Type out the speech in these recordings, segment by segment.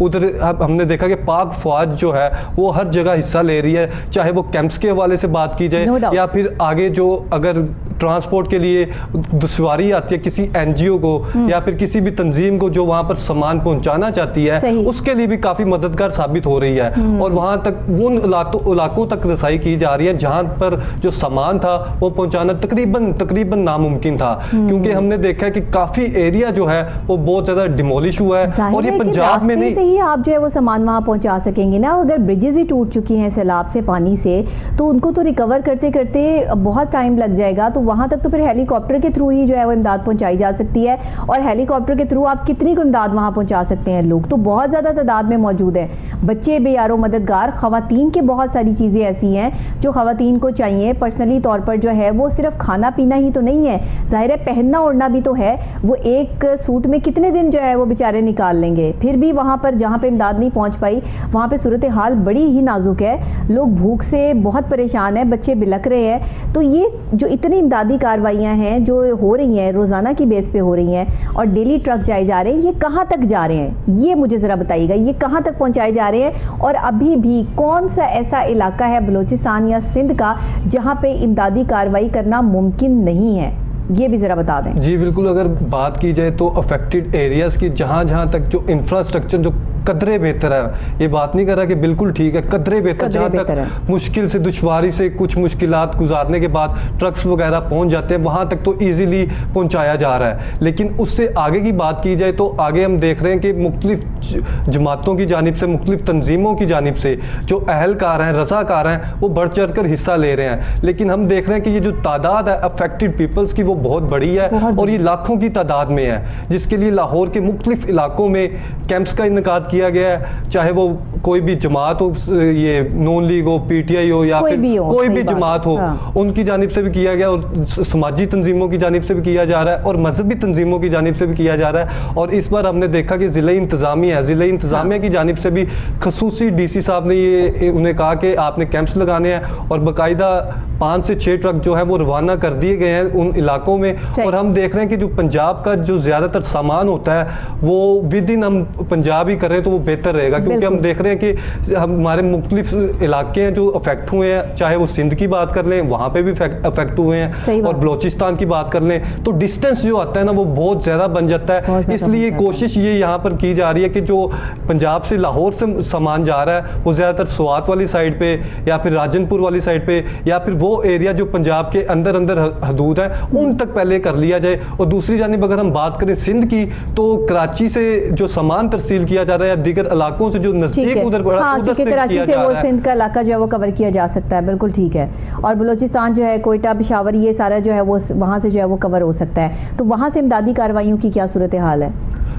ادھر ہم نے دیکھا کہ پاک فوج جو ہے وہ ہر جگہ حصہ لے رہی ہے, چاہے وہ کیمپس کے حوالے سے بات کی جائے یا پھر آگے جو اگر ٹرانسپورٹ کے لیے دشواری آتی ہے کسی این جی او کو یا پھر کسی بھی تنظیم کو جو وہاں پر سامان پہنچانا چاہتی ہے, اس کے لیے بھی کافی مددگار ثابت ہو رہی ہے, اور وہاں تک ان علاقوں تک رسائی کی جا رہی ہے جہاں پر جو سامان تھا وہ پہنچانا تقریباً ناممکن تھا, کیونکہ ہم نے دیکھا ہے کہ کافی ایریا جو ہے وہ بہت زیادہ ڈیمولش ہوا ہے, اور یہ پنجاب میں نہیں سے ہی آپ جو ہے وہ سامان وہاں پہنچا سکیں گے نا. اگر بریجز ہی ٹوٹ چکی ہیں سیلاب سے پانی سے تو ان کو تو ریکور کرتے کرتے بہت ٹائم لگ جائے گا, تو وہاں تک تو پھر ہیلی کاپٹر کے تھرو ہی جو ہے وہ امداد پہنچائی جا سکتی ہے, اور ہیلی کاپٹر کے تھرو آپ کتنی کو امداد وہاں پہنچا سکتے ہیں؟ لوگ تو بہت زیادہ تعداد میں موجود ہیں, بچے بے یار و مددگار, خواتین کے بہت ساری چیزیں ایسی ہیں جو خواتین کو چاہیے پرسنلی طور پر جو ہے وہ صرف کھانا پینا ہی تو نہیں ہے, ظاہر ہے پہننا اوڑھنا بھی تو ہے. وہ ایک سوٹ میں کتنے دن جو ہے وہ بیچارے نکال لیں گے؟ پھر بھی وہاں پر جہاں پہ امداد نہیں پہنچ پائی وہاں پہ صورتحال بڑی ہی نازک ہے, لوگ بھوک سے بہت پریشان ہیں, بچے بلک رہے ہیں. تو یہ جو اتنی امدادی کاروائیاں ہیں جو ہو رہی ہیں روزانہ کی بیس پہ ہو رہی ہیں اور ڈیلی ٹرک جائے جا رہے ہیں, یہ کہاں تک جا رہے ہیں؟ یہ مجھے ذرا بتائیے گا, یہ کہاں تک پہنچائے جا رہے ہیں, اور ابھی بھی کون سا ایسا علاقہ ہے بلوچستان یا سندھ کا جہاں پہ امدادی کارروائی کرنا ممکن نہیں ہے؟ یہ بھی ذرا بتا دیں. جی بالکل, اگر بات کی جائے تو افیکٹڈ ایریاز کی جہاں تک جو انفراسٹرکچر جو قدرے بہتر ہے, یہ بات نہیں کر رہا کہ بالکل ٹھیک ہے, قدرے بہتر, جہاں تک مشکل سے دشواری سے کچھ مشکلات گزارنے کے بعد ٹرکس وغیرہ پہنچ جاتے ہیں وہاں تک تو ایزیلی پہنچایا جا رہا ہے. لیکن اس سے آگے کی بات کی جائے تو آگے ہم دیکھ رہے ہیں کہ مختلف جماعتوں کی جانب سے, مختلف تنظیموں کی جانب سے جو اہلکار ہیں, رضاکار ہیں, وہ بڑھ چڑھ کر حصہ لے رہے ہیں. لیکن ہم دیکھ رہے ہیں کہ یہ جو تعداد ہے افیکٹڈ پیپلز کی وہ بہت بڑی ہے, اور یہ لاکھوں کی تعداد میں ہے, جس کے لیے لاہور کے مختلف علاقوں میں کیمپس کا انعقاد کیا گیا ہے, چاہے وہ کوئی بھی جماعت ہو, یہ نون league who, P T I ہو, یا پھر کوئی بھی جماعت ہو, ان کی جانب سے بھی کیا گیا, اور سماجی تنظیموں کی جانب سے بھی کیا جا رہا ہے, اور مذہبی تنظیموں کی جانب سے بھی کیا جا رہا ہے. اور اس بار ہم نے دیکھا کہ ضلع انتظامیہ کی جانب سے بھی خصوصی ڈی سی صاحب نے یہ انہیں کہا کہ آپ نے کیمپس لگانے ہیں, اور باقاعدہ 5 سے 6 ٹرک جو ہے وہ روانہ کر دیے گئے ہیں ان علاقوں میں. اور ہم دیکھ رہے ہیں کہ جو پنجاب کا جو زیادہ تر سامان ہوتا ہے وہ ود ان ہم پنجاب ہی کریں تو وہ بہتر رہے گا, کیونکہ ہم دیکھ رہے ہیں کہ ہمارے مختلف علاقے ہیں جو افیکٹ ہوئے ہیں, چاہے وہ سندھ کی بات کر لیں وہاں پہ بھی افیکٹ ہوئے ہیں, اور بلوچستان کی بات کر لیں تو ڈسٹینس جو آتا ہے نا وہ بہت زیادہ بن جاتا ہے. اس لیے کوشش یہ یہاں پر کی جا رہی ہے کہ جو پنجاب سے لاہور سے سامان جا رہا ہے وہ زیادہ تر سوات والی سائڈ پہ یا پھر راجن پور والی سائڈ پہ یا پھر وہ ایریا جو پنجاب کے اندر حدود ہے ان تک پہلے کر لیا جائے. اور دوسری جانب اگر ہم بات کریں سندھ کی تو کراچی سے جو سامان ترسیل کیا جا رہا ہے یا دیگر علاقوں سے جو نزدیک ادھر کراچی سے وہ سندھ کا علاقہ جو ہے وہ کور کیا جا سکتا ہے, بالکل ٹھیک ہے, اور بلوچستان جو ہے کوئٹہ پشاور یہ سارا جو ہے وہ وہاں سے جو ہے وہ کور ہو سکتا ہے. تو وہاں سے امدادی کارروائیوں کی کیا صورتحال ہے؟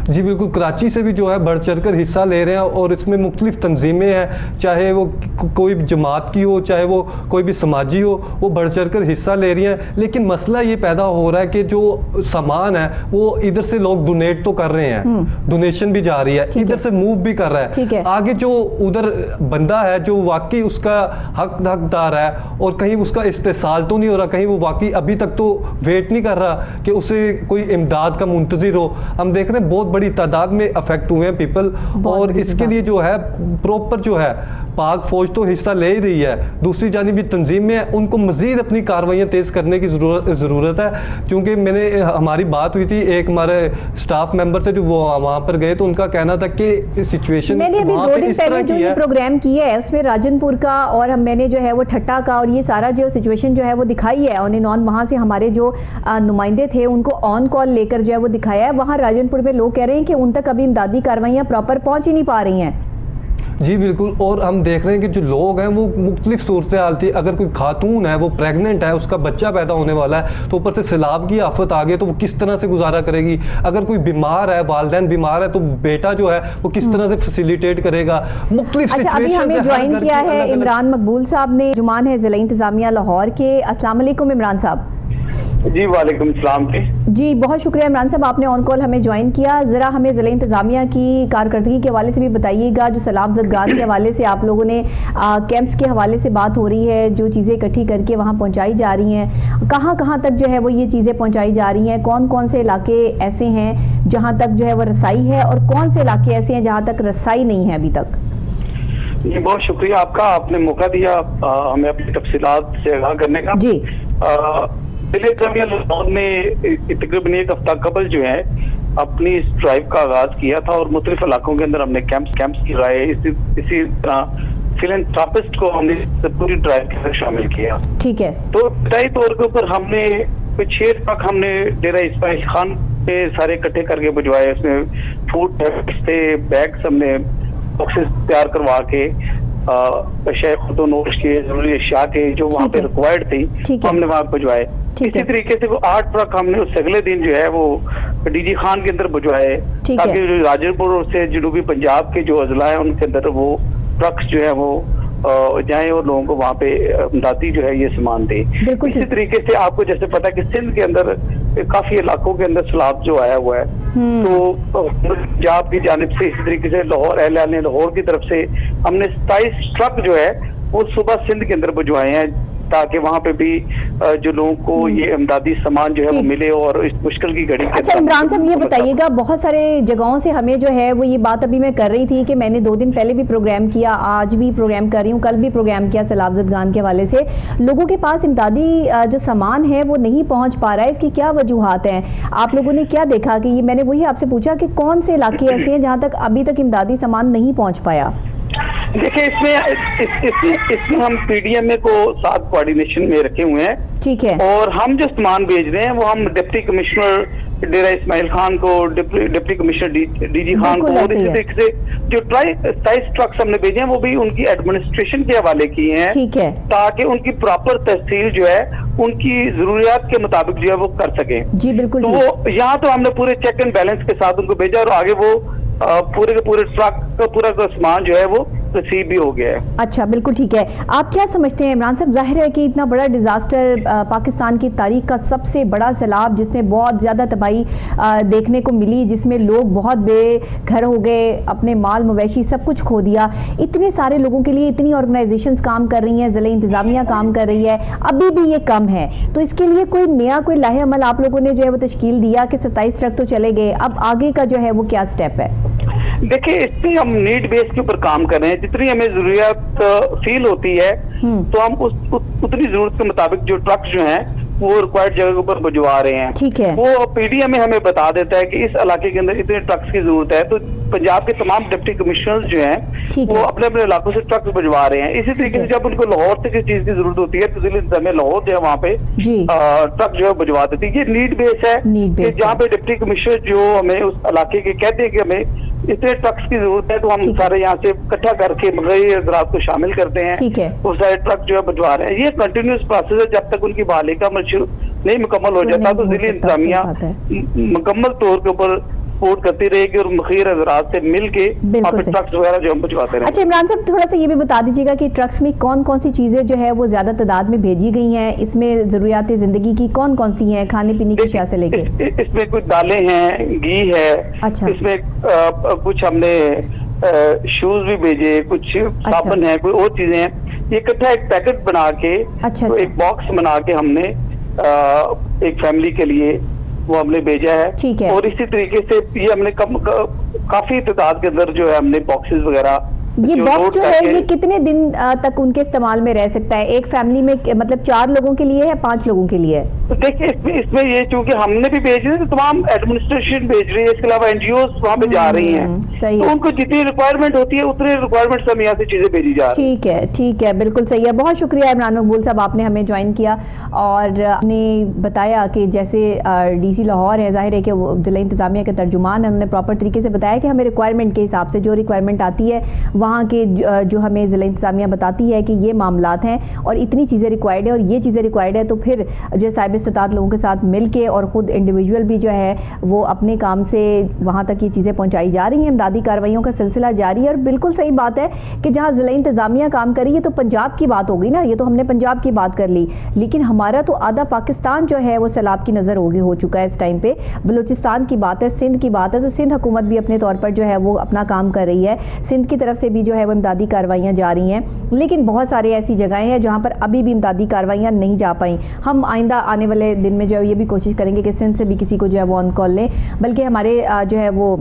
جی بالکل, کراچی سے بھی جو ہے بڑھ چڑھ کر حصہ لے رہے ہیں, اور اس میں مختلف تنظیمیں ہیں, چاہے وہ کوئی جماعت کی ہو, چاہے وہ کوئی بھی سماجی ہو, وہ بڑھ چڑھ کر حصہ لے رہی ہیں. لیکن مسئلہ یہ پیدا ہو رہا ہے کہ جو سامان ہے وہ ادھر سے لوگ ڈونیٹ تو کر رہے ہیں, ڈونیشن بھی جا رہی ہے, ادھر سے موو بھی کر رہا ہے. آگے جو ادھر بندہ ہے جو واقعی اس کا حقدار ہے اور کہیں اس کا استحصال تو نہیں ہو رہا, کہیں وہ واقعی ابھی تک تو ویٹ نہیں کر رہا کہ اسے کوئی امداد کا منتظر ہو. ہم دیکھ رہے ہیں بہت بڑی تعداد میں افیکٹ ہوئے ہیں پیپل, اور اس کے لیے جو ہے پروپر جو ہے پاک فوج تو حصہ لے ہی رہی ہے, دوسری جانب بھی تنظیمیں ان کو مزید اپنی کارروائیاں تیز کرنے کی ضرورت ہے. کیونکہ ہماری بات ہوئی تھی, ایک ہمارے سٹاف ممبر تھے جو وہ وہاں پر گئے تو ان کا کہنا تھا کہ سچویشن میں نے ابھی 2 دن پہلے جو یہ پروگرام کیا ہے اس میں راجن پور کا اور میں نے جو ہے وہ ٹھٹا کا اور یہ سارا جو سچویشن جو ہے وہ دکھائی ہے آن اینڈ آن, وہاں سے ہمارے جو نمائندے تھے ان کو آن کال لے کر جو ہے وہ دکھایا ہے. وہاں راجن پور میں لوگ کہہ رہے ہیں کہ ان تک ابھی امدادی کارروائیاں پراپر پہنچ ہی نہیں پا رہی ہیں. جی بالکل, اور ہم دیکھ رہے ہیں کہ جو لوگ ہیں وہ مختلف صورتحال تھی. اگر کوئی خاتون ہے وہ پریگننٹ ہے, اس کا بچہ پیدا ہونے والا ہے, تو اوپر سے سیلاب کی آفت آ گئی تو وہ کس طرح سے گزارا کرے گی. اگر کوئی بیمار ہے, والدین بیمار ہے, تو بیٹا جو ہے وہ کس طرح سے فیسیلیٹیٹ کرے گا. مختلف ابھی ہمیں جوائن کیا ہے عمران مقبول صاحب نے, جمان ہے ضلع انتظامیہ لاہور کے. السلام علیکم عمران صاحب. جی وعلیکم السلام جی بہت شکریہ عمران صاحب، آپ نے آن کال ہمیں جوائن کیا. ذرا ہمیں ضلع انتظامیہ کی کارکردگی کے حوالے سے بھی بتائیے گا. جو سیلاب زدگان کے حوالے سے آپ لوگوں نے کیمپس کے حوالے سے بات ہو رہی ہے، جو چیزیں اکٹھی کر کے وہاں پہنچائی جا رہی ہیں، کہاں کہاں تک جو ہے وہ یہ چیزیں پہنچائی جا رہی ہیں؟ کون کون سے علاقے ایسے ہیں جہاں تک جو ہے وہ رسائی ہے، اور کون سے علاقے ایسے ہیں جہاں تک رسائی نہیں ہے ابھی تک؟ جی بہت شکریہ آپ کا، آپ نے موقع دیا ہمیں اپنی تفصیلات سے آگاہ کرنے کا. جی ضلع انتظامیہ لاہور نے تقریباً ایک ہفتہ قبل جو ہے اپنی اس ڈرائیو کا آغاز کیا تھا، اور مختلف علاقوں کے اندر ہم نے کیمپس کی رائے، اسی طرح فلانتھراپسٹ کو ہم نے پوری ڈرائیو کے اندر شامل کیا. ٹھیک ہے. تو ابتدائی طور کے اوپر ہم نے کچھ 6 ٹرک ہم نے ڈیرہ اسماعیل خان پہ سارے اکٹھے کر کے بھجوائے. اس میں فوڈ پیکٹس تھے، بیگس ہم نے باکسز تیار کروا کے اشیاء خود نوش کے ضروری اشیاء کے جو وہاں پہ ریکوائرڈ تھی ہم نے وہاں بھجوائے. اسی طریقے سے وہ 8 ٹرک ہم نے اس اگلے دن جو ہے وہ ڈی جی خان کے اندر بھجوائے، تاکہ راجر پور سے جنوبی پنجاب کے جو اضلاع ہیں ان کے اندر وہ ٹرکس جو ہے وہ جائیں اور لوگوں کو وہاں پہ امدادی جو ہے یہ سامان دے. اسی طریقے سے آپ کو جیسے پتا کہ سندھ کے اندر کافی علاقوں کے اندر سیلاب جو آیا ہوا ہے، تو پنجاب کی جانب سے اسی طریقے سے لاہور اہل لاہور کی طرف سے ہم نے 27 ٹرک جو ہے وہ صبح سندھ کے اندر بھجوائے ہیں، تاکہ وہاں پہ بھی جو لوگوں کو یہ امدادی سامان جو ہے وہ ملے اور اس مشکل کی گھڑی. اچھا عمران صاحب یہ بتائیے گا، بہت سارے جگہوں سے ہمیں جو ہے وہ یہ بات ابھی میں کر رہی تھی کہ میں نے 2 دن پہلے بھی پروگرام کیا، آج بھی پروگرام کر رہی ہوں، کل بھی پروگرام کیا سیلاب زدگان کے حوالے سے. لوگوں کے پاس امدادی جو سامان ہے وہ نہیں پہنچ پا رہا ہے، اس کی کیا وجوہات ہیں؟ آپ لوگوں نے کیا دیکھا کہ یہ میں نے وہی آپ سے پوچھا کہ کون سے علاقے ایسے ہیں جہاں تک ابھی تک امدادی سامان نہیں پہنچ پایا؟ دیکھیں اس میں ہم پی ڈی ایم اے کو ساتھ کوارڈینیشن میں رکھے ہوئے ہیں. ٹھیک ہے. اور ہم جو سامان بھیج رہے ہیں وہ ہم ڈپٹی کمشنر ڈیرہ اسماعیل خان کو، deputy commissioner D G Khan کو، اور اسی طریقے سے جو 27 ٹرکس ہم نے بھیجے ہیں وہ بھی ان کی ایڈمنسٹریشن کے حوالے کیے ہیں. ٹھیک ہے. تاکہ ان کی پراپر تحصیل جو ہے ان کی ضروریات کے مطابق جو ہے وہ کر سکیں. جی بالکل. تو وہ یہاں تو ہم نے پورے چیک اینڈ بیلنس کے ساتھ ان کو بھیجا، اور آگے وہ پورے کے پورے ٹرک کا پورا سامان جو ہے وہ ریسیو بھی ہو گیا ہے. اچھا بالکل ٹھیک ہے. آپ کیا سمجھتے ہیں عمران صاحب، ظاہر ہے کہ اتنا بڑا ڈیزاسٹر، پاکستان کی تاریخ کا سب سے بڑا سیلاب جس نے بہت زیادہ تباہی دیکھنے کو ملی، جس میں لوگ بہت بے گھر ہو گئے، اپنے مال مویشی سب کچھ کھو دیا، اتنے سارے لوگوں کے لیے اتنی آرگنائزیشنز کام کر رہی ہیں، ضلع انتظامیہ کام کر رہی ہے، ابھی بھی یہ کم ہے. تو اس کے لیے کوئی لاہے عمل آپ لوگوں نے جو ہے وہ تشکیل دیا کہ 27 ٹرک تو چلے گئے، اب آگے کا جو ہے وہ کیا سٹیپ ہے؟ دیکھیں اس میں ہم نیڈ بیس کے اوپر کام کر رہے ہیں، جتنی ہمیں ضروریات فیل ہوتی ہے تو ہم اتنی ضرورت کے مطابق جو ٹرکس جو ہیں وہ ریکوائرڈ جگہ کے اوپر بھجوا رہے ہیں. ٹھیک ہے. وہ پی ڈی ایم ہمیں بتا دیتا ہے کہ اس علاقے کے اندر اتنے ٹرکس کی ضرورت ہے، تو پنجاب کے تمام ڈپٹی کمشنرز جو ہیں وہ اپنے اپنے علاقوں سے ٹرکس بھجوا رہے ہیں. اسی طریقے سے جب ان کو لاہور سے کسی چیز کی ضرورت ہوتی ہے تو ضلع انتظامیہ لاہور جو ہے وہاں پہ ٹرک جو ہے بھجوا دیتی ہے. یہ نیڈ بیس ہے کہ جہاں پہ ڈپٹی کمشنر جو ہمیں اس علاقے کے کہتے ہیں کہ ہمیں اتنے ٹرکس کی ضرورت ہے، تو ہم سارے یہاں سے اکٹھا کر کے مغربی حضرات کو شامل کرتے ہیں، وہ سارے ٹرک جو ہے بھجوا رہے ہیں. یہ کنٹینیوس پروسیس ہے، جب تک ان کی بحالی کا نہیں مکمل ہو جاتا تو ضلع انتظامیہ مکمل طور کے اوپر سپورٹ کرتی رہے گی اور مخیر حضرات سے مل کے ٹرکس وغیرہ جو ہم بھجواتے رہے. اچھا عمران صاحب تھوڑا سا یہ بھی بتا دیجیے گا کہ ٹرکس میں کون کون سی چیزیں جو ہے وہ زیادہ تعداد میں بھیجی گئی ہیں، اس میں ضروریات زندگی کی کون کون سی ہیں، کھانے پینے کی اشیاء سے لے کے؟ اس میں کچھ دالیں ہیں، گھی ہے، اس میں کچھ ہم نے شوز بھی بھیجے، کچھ صابن ہے، کوئی اور چیزیں ہیں. یہ اکٹھا ایک پیکٹ بنا کے ایک باکس بنا کے ہم نے ایک فیملی کے لیے وہ ہم نے بھیجا ہے. اور اسی طریقے سے یہ ہم نے کافی تعداد کے اندر جو ہے ہم نے باکسز وغیرہ. یہ باکس جو ہے یہ کتنے دن تک ان کے استعمال میں رہ سکتا ہے؟ ایک فیملی میں مطلب 4 لوگوں کے لیے یا 5 لوگوں کے لیے؟ دیکھیں اس میں یہ چونکہ ہم نے بھی بھیج رہے ہیں تو تمام ایڈمنسٹریشن بھیج رہی ہے، اس کے علاوہ این جی اوز وہاں پہ جا رہی ہیں، تو ان کو جتنی ریکوائرمنٹ ہوتی ہے اتنی ریکوائرمنٹ ہم یہاں سے چیزیں بھیجی جا رہی ہیں. ٹھیک ہے بالکل صحیح ہے. بہت شکریہ عمران مقبول صاحب، آپ نے ہمیں جوائن کیا اور آپ نے بتایا کہ جیسے ڈی سی لاہور ہے، ظاہر ہے کہ وہ ضلع انتظامیہ کے ترجمان ہیں، انہوں نے پراپر طریقے سے بتایا کہ ہمیں ریکوائرمنٹ کے حساب سے جو ریکوائرمنٹ آتی ہے وہاں کے جو ہمیں ضلع انتظامیہ بتاتی ہے کہ یہ معاملات ہیں اور اتنی چیزیں ریکوائرڈ ہے اور یہ چیزیں ریکوائرڈ ہے، تو پھر جو صاحب استطاعت لوگوں کے ساتھ مل کے اور خود انڈیویجول بھی جو ہے وہ اپنے کام سے وہاں تک یہ چیزیں پہنچائی جا رہی ہیں۔ امدادی کارروائیوں کا سلسلہ جاری ہے اور بالکل صحیح بات ہے کہ جہاں ضلع انتظامیہ کام کر رہی ہے تو پنجاب کی بات ہوگی نا، یہ تو ہم نے پنجاب کی بات کر لی، لیکن ہمارا تو آدھا پاکستان جو ہے وہ سیلاب کی نظر ہو چکا ہے اس ٹائم پہ۔ بلوچستان کی بات ہے، سندھ کی بات ہے، تو سندھ حکومت بھی اپنے طور پر جو ہے وہ اپنا کام کر رہی ہے، سندھ کی طرف سے بھی جو ہے وہ امدادی کارروائیاں جاری ہیں، لیکن بہت سارے ایسی جگہیں ہیں جہاں پر ابھی بھی امدادی کارروائیاں نہیں جا پائیں۔ ہم آئندہ آنے والے دن میں جو ہے یہ بھی کوشش کریں گے کہ سندھ سے بھی کسی کو جو ہے وہ آن کال لیں، بلکہ ہمارے جو ہے وہ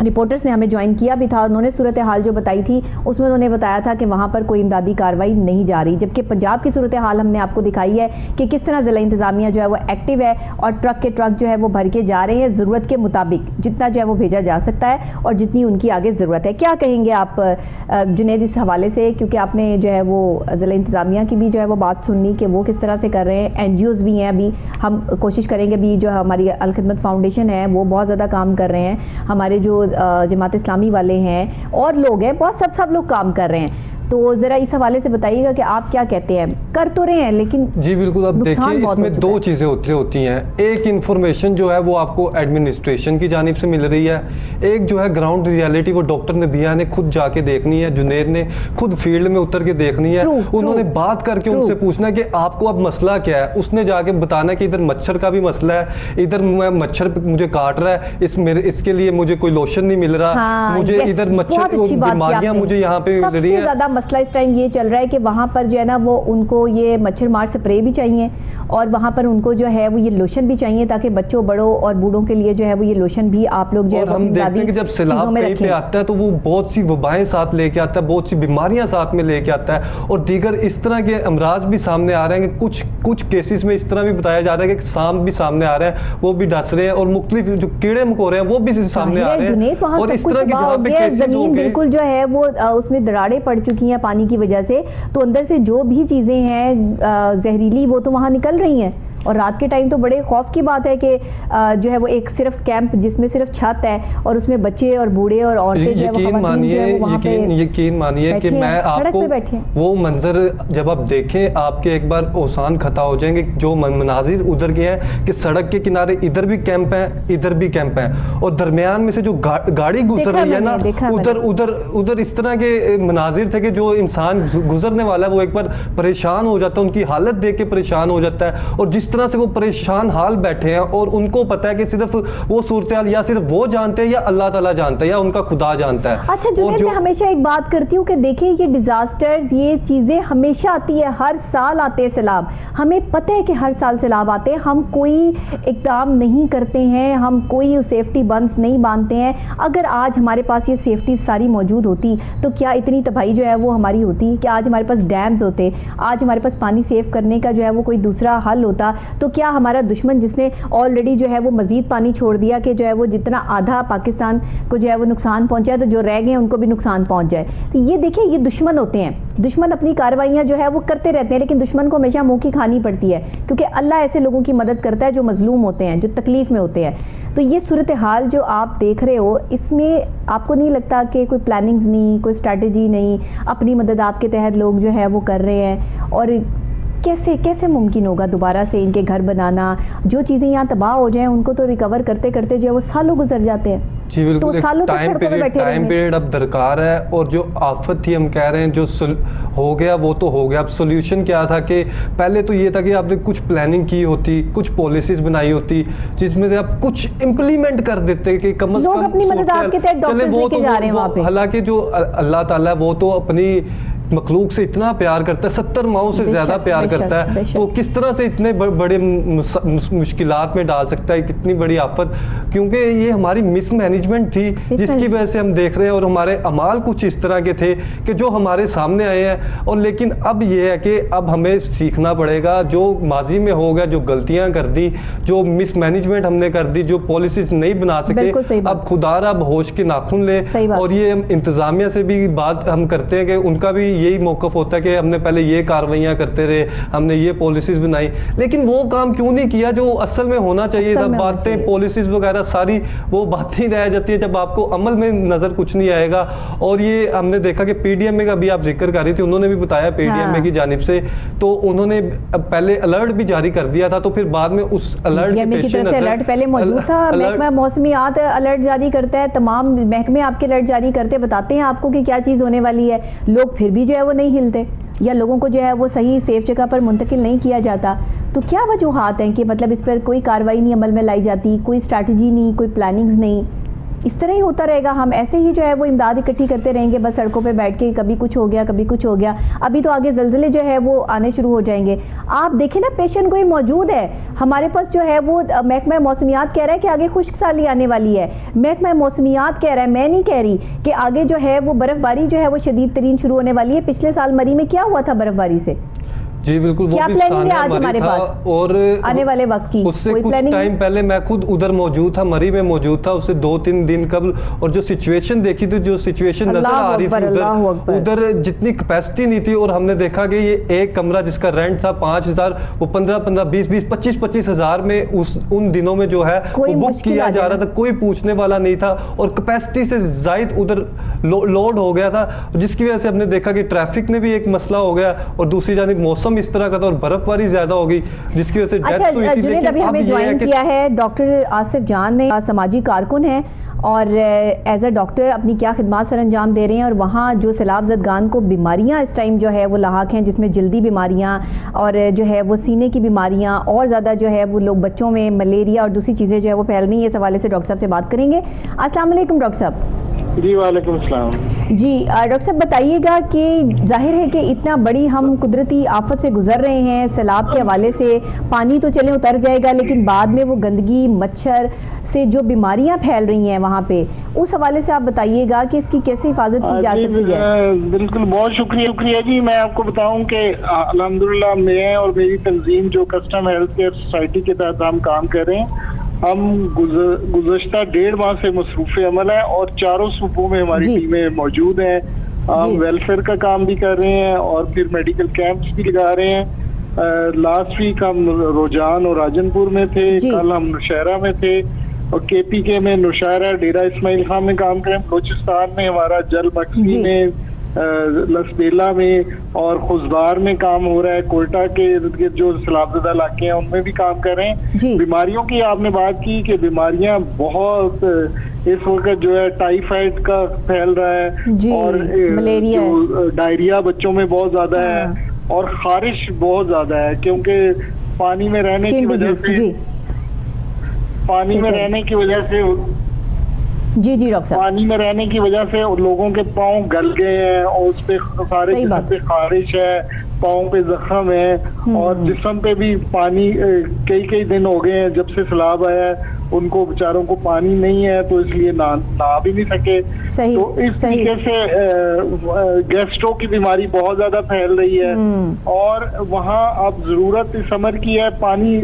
رپورٹرز نے ہمیں جوائن کیا بھی تھا، انہوں نے صورتحال جو بتائی تھی اس میں انہوں نے بتایا تھا کہ وہاں پر کوئی امدادی کارروائی نہیں جا رہی، جبکہ پنجاب کی صورتحال ہم نے آپ کو دکھائی ہے کہ کس طرح ضلع انتظامیہ جو ہے وہ ایکٹیو ہے اور ٹرک کے ٹرک جو ہے وہ بھر کے جا رہے ہیں ضرورت کے مطابق، جتنا جو ہے وہ بھیجا جا سکتا ہے اور جتنی ان کی آگے ضرورت ہے۔ کیا کہیں گے آپ جنید اس حوالے سے، کیونکہ آپ نے جو ہے وہ ضلع انتظامیہ کی بھی جو ہے وہ بات سننی کہ وہ کس طرح سے کر رہے ہیں، این جی اوز بھی ہیں، ابھی ہم کوشش کریں گے، ابھی جو ہماری الخدمت فاؤنڈیشن ہے وہ بہت زیادہ کام کر رہے ہیں، ہمارے جو جماعت اسلامی والے ہیں اور لوگ ہیں بہت سب لوگ کام کر رہے ہیں، تو ذرا اس حوالے سے بتائیے گا کہ آپ کیا کہتے ہیں، کر تو رہے ہیں لیکن جی بالکل، اب دیکھیے اس میں دو چیزیں ہوتی ہیں، ایک انفارمیشن جو ہے وہ آپ کو ایڈمنسٹریشن کی جانب سے مل رہی ہے، ایک جو ہے گراؤنڈ ریالٹی وہ ڈاکٹر نبیہ نے خود جا کے دیکھنی ہے، جنید نے خود فیلڈ میں اتر کے دیکھنی ہے، انہوں نے بات کر کے ان سے پوچھنا کہ آپ کو اب مسئلہ کیا ہے، اس نے جا کے بتانا کہ ادھر مچھر کا بھی مسئلہ ہے، ادھر مچھر مجھے کاٹ رہا ہے، اس کے لیے مجھے کوئی لوشن نہیں مل رہا، مجھے ادھر مچھر بیماریاں مجھے یہاں پہ مل رہی ہیں۔ زیادہ مسئلہ اس ٹائم یہ چل رہا ہے کہ وہاں پر جو ہے نا وہ ان کو یہ مچھر مار سپرے بھی چاہیے اور وہاں پر ان کو جو ہے وہ یہ لوشن بھی چاہیے تاکہ بچوں بڑوں اور بوڑھوں کے لیے جو ہے وہ یہ لوشن بھی آپ لوگ جو ہے وہ ہم دیکھتے ہیں کہ جب سیلاب کہیں پہ آتا ہے تو وہ بہت سی وبائیں ساتھ لے کے آتا ہے، بہت سی بیماریاں ساتھ میں لے کے آتا ہے اور دیگر اس طرح کے امراض بھی سامنے آ رہے ہیں کہ کچھ کیسز میں اس طرح بھی بتایا جا رہا ہے کہ سانپ بھی سامنے آ رہے ہیں، وہ بھی ڈس رہے ہیں اور مختلف جو کیڑے مکوڑے ہیں وہ بھی سامنے آ رہے ہیں اور اس طرح کی جہاں پہ کیسز ہو گئے بالکل جو ہے وہ اس میں دراڑیں پڑ چکی ہیں پانی کی وجہ سے، تو اندر سے جو بھی چیزیں ہیں زہریلی وہ تو وہاں نکل رہی ہیں، اور رات کے ٹائم تو بڑے خوف کی بات ہے کہ جو ہے وہ ایک صرف کیمپ جس میں صرف چھت ہے اور اس میں بچے اور بوڑھے اور عورتیں جو ہے وہ خواتین جو ہے وہ وہاں پہ یقین مانیے کہ میں آپ کو وہ منظر جب آپ دیکھیں آپ کے ایک بار اوسان خطا ہو جائیں گے، جو مناظر ادھر کے ہیں کہ سڑک کے کنارے ادھر بھی کیمپ ہیں ادھر بھی کیمپ ہیں اور درمیان میں سے جو گاڑی گزر رہی ہے نا ادھر اس طرح کے مناظر تھے کہ جو انسان گزرنے والا ہے وہ ایک بار پریشان ہو جاتا ہے، ان کی حالت دیکھ کے پریشان ہو جاتا ہے اور جس طرح سے وہ پریشان حال بیٹھے ہیں اور ان کو پتا ہے کہ صرف وہ صورتحال یا صرف وہ جانتے ہیں یا اللہ تعالیٰ جانتا ہے یا ان کا خدا جانتا ہے۔ اچھا جنید، میں ہمیشہ ایک بات کرتی ہوں کہ دیکھیں یہ ڈیزاسٹرز یہ چیزیں ہمیشہ آتی ہے، ہر سال آتے ہیں سیلاب، ہمیں پتہ ہے کہ ہر سال سیلاب آتے ہیں، ہم کوئی اقدام نہیں کرتے ہیں، ہم کوئی سیفٹی بنس نہیں باندھتے ہیں۔ اگر آج ہمارے پاس یہ سیفٹی ساری موجود ہوتی تو کیا اتنی تباہی جو ہے وہ ہماری ہوتی؟ کہ آج ہمارے پاس ڈیمز ہوتے، آج ہمارے پاس پانی سیو کرنے کا جو ہے وہ کوئی دوسرا حل ہوتا، تو کیا ہمارا دشمن جس نے آلریڈی جو ہے وہ مزید پانی چھوڑ دیا کہ جو ہے وہ جتنا آدھا پاکستان کو جو ہے وہ نقصان پہنچا ہے تو جو رہ گئے ان کو بھی نقصان پہنچ جائے؟ تو یہ دیکھیں یہ دشمن ہوتے ہیں، دشمن اپنی کارروائیاں جو ہے وہ کرتے رہتے ہیں، لیکن دشمن کو ہمیشہ منہ کی کھانی پڑتی ہے کیونکہ اللہ ایسے لوگوں کی مدد کرتا ہے جو مظلوم ہوتے ہیں، جو تکلیف میں ہوتے ہیں۔ تو یہ صورتحال جو آپ دیکھ رہے ہو اس میں آپ کو نہیں لگتا کہ کوئی پلاننگز نہیں، کوئی اسٹریٹجی نہیں، اپنی مدد آپ کے تحت لوگ جو ہے وہ کر رہے ہیں؟ اور کیسے ممکن ہوگا دوبارہ سے ان کے گھر بنانا؟ جو چیزیں یہاں تباہ ہو جائیں ان کو تو ریکور کرتے کرتے جو ہے وہ سالوں گزر جاتے ہیں۔ جی بالکل، ٹائم پیریڈ اب درکار ہے، اور جو آفت تھی ہم کہہ رہے ہیں جو ہو گیا وہ تو ہو گیا، اب سولوشن کیا تھا کہ پہلے تو یہ تھا کہ آپ نے کچھ پلاننگ کی ہوتی، کچھ پالیسیز بنائی ہوتی جس میں سے آپ کچھ امپلیمنٹ کر دیتے کہ کم از کم لوگ اپنی مدد آپ کے تحت ڈاکٹرز لے کے جا رہے ہیں وہاں پہ۔ حالانکہ جو اللہ تعالیٰ وہ تو اپنی مخلوق سے اتنا پیار کرتا ہے، 70 ماہوں سے زیادہ پیار کرتا ہے، تو کس طرح سے اتنے بڑے مشکلات میں ڈال سکتا ہے کتنی بڑی آفت؟ کیونکہ یہ ہماری مس مینجمنٹ تھی جس کی وجہ سے ہم دیکھ رہے ہیں، اور ہمارے اعمال کچھ اس طرح کے تھے کہ جو ہمارے سامنے آئے ہیں۔ اور لیکن اب یہ ہے کہ اب ہمیں سیکھنا پڑے گا، جو ماضی میں ہو گیا، جو غلطیاں کر دی، جو مس مینجمنٹ ہم نے کر دی، جو پالیسیز نہیں بنا سکے، اب خدا را اب ہوش کے ناخن لے۔ اور یہ انتظامیہ سے بھی بات ہم کرتے ہیں کہ ان کا بھی یہی موقف ہوتا ہے کہ ہم نے پہلے یہ کارروائیاں کرتے رہے, ہم نے یہ پالیسیز بنائی, لیکن وہ کام کیوں نہیں کیا جو اصل میں ہونا چاہیے تھا. باتیں پالیسیز وغیرہ ساری وہ باتیں رہ جاتی ہیں جب آپ کو عمل میں نظر کچھ نہیں آئے گا. اور یہ ہم نے دیکھا کہ پی ڈی ایم اے کا بھی آپ ذکر کر رہی تھی, انہوں نے بھی بتایا پی ڈی ایم اے کی جانب سے, تو انہوں نے پہلے الرٹ بھی جاری کر دیا تھا, تو پھر بعد میں اس الرٹ کی طرف سے الرٹ پہلے موجود تھا. محکمہ موسمیات الرٹ جاری کرتا ہے, تمام محکمے آپ کے الرٹ جاری کرتے, بتاتے ہیں آپ کو کہ کیا چیز ہونے والی ہے, لوگ پھر بھی جو ہے وہ نہیں ہلتے, یا لوگوں کو جو ہے وہ صحیح سیف جگہ پر منتقل نہیں کیا جاتا. تو کیا وجوہات ہیں کہ مطلب اس پر کوئی کارروائی نہیں عمل میں لائی جاتی, کوئی اسٹریٹجی نہیں, کوئی پلاننگز نہیں, اس طرح ہی ہوتا رہے گا, ہم ایسے ہی جو ہے وہ امداد اکٹھی کرتے رہیں گے بس سڑکوں پہ بیٹھ کے, کبھی کچھ ہو گیا کبھی کچھ ہو گیا. ابھی تو آگے زلزلے جو ہے وہ آنے شروع ہو جائیں گے. آپ دیکھیں نا پیشن گوئی موجود ہے ہمارے پاس جو ہے وہ, محکمہ موسمیات کہہ رہا ہے کہ آگے خشک سالی آنے والی ہے, محکمہ موسمیات کہہ رہا ہے, میں نہیں کہہ رہی, کہ آگے جو ہے وہ برف باری جو ہے وہ شدید ترین شروع ہونے والی ہے. پچھلے سال مری میں کیا ہوا تھا برف باری سے؟ جی بالکل, کیا پلاننگ ہے آج ہمارے پاس اور آنے والے وقت کی؟ اس سے کچھ ٹائم پہلے میں خود ادھر موجود تھا, مری میں موجود تھا, اس سے 2-3 دن قبل, اور جو سچویشن دیکھی تھی, جو سچویشن نظر آ رہی تھی ادھر جتنی کیپیسٹی نہیں تھی, اور ہم نے دیکھا کہ یہ ایک کمرہ جس کا رینٹ تھا 5,000 وہ 15,000 20,000 25,000 میں ان دنوں میں جو ہے وہ بک کیا جا رہا تھا, کوئی پوچھنے والا نہیں تھا, اور کیپیسٹی سے زائد ادھر لوڈ ہو گیا تھا, جس کی وجہ سے ہم نے دیکھا کہ ٹریفک میں بھی ایک مسئلہ ہو گیا, اور دوسری جانب موسم اس طرح کا تھا اور برف باری زیادہ ہوگی جس کی وجہ سے ڈیتھ ہوئی تھی. جنید ابھی ہمیں جوائن کیا ہے ڈاکٹر آصف جان نے, سماجی کارکن ہیں, اور ایز اے ڈاکٹر اپنی کیا خدمات سر انجام دے رہے ہیں, اور وہاں جو سیلاب زدگان کو بیماریاں اس ٹائم جو ہے وہ لاحق ہیں, جس میں جلدی بیماریاں اور جو ہے وہ سینے کی بیماریاں, اور زیادہ جو ہے وہ لوگ بچوں میں ملیریا اور دوسری چیزیں جو ہے وہ پھیل رہی ہیں, اس حوالے سے ڈاکٹر صاحب سے بات کریں گے. السلام علیکم ڈاکٹر صاحب. جی وعلیکم السلام. جی ڈاکٹر صاحب بتائیے گا کہ ظاہر ہے کہ اتنا بڑی ہم قدرتی آفت سے گزر رہے ہیں, سیلاب کے حوالے سے پانی تو چلے اتر جائے گا, لیکن بعد میں وہ گندگی مچھر سے جو بیماریاں پھیل رہی ہیں وہاں پہ, اس حوالے سے آپ بتائیے گا کہ اس کی کیسے حفاظت کی جا سکتی ہے؟ بالکل, بہت شکریہ جی. میں آپ کو بتاؤں کہ الحمدللہ میں اور میری تنظیم جو کسٹم ہیلتھ کیئر سوسائٹی کے تحت ہم کام کر رہے ہیں, ہم گزشتہ 1.5 ماہ سے مصروف عمل ہے, اور چاروں صوبوں میں ہماری ٹیمیں موجود ہیں. ہم ویلفیئر کا کام بھی کر رہے ہیں, اور پھر میڈیکل کیمپس بھی لگا رہے ہیں. لاسٹ ویک ہم روجان اور راجن پور میں تھے, کل ہم نوشہرہ میں تھے, اور کے پی کے میں نوشہرہ ڈیرہ اسماعیل خان میں کام کریں. بلوچستان میں ہمارا جل مکسی میں, لسبیلا میں اور خزدار میں کام ہو رہا ہے. کوئٹہ کے ارد گرد جو سیلاب زدہ علاقے ہیں ان میں بھی کام کر رہے ہیں. بیماریوں کی آپ نے بات کی کہ بیماریاں بہت اس وقت جو ہے ٹائیفائڈ کا پھیل رہا ہے, اور ڈائریا بچوں میں بہت زیادہ ہے, اور خارش بہت زیادہ ہے, کیونکہ پانی میں رہنے کی وجہ سے پانی میں رہنے کی وجہ سے لوگوں کے پاؤں گل گئے ہیں, اور اس پہ سارے جسم پہ خارش ہے, پاؤں پہ زخم ہے, اور جسم پہ بھی پانی کئی دن ہو گئے ہیں جب سے سیلاب آیا ہے, ان کو بیچاروں کو پانی نہیں ہے, تو اس لیے نہا بھی نہیں سکے. تو اس طریقے سے گیسٹرو کی بیماری بہت زیادہ پھیل رہی ہے, اور وہاں اب ضرورت اس امر کی ہے پانی.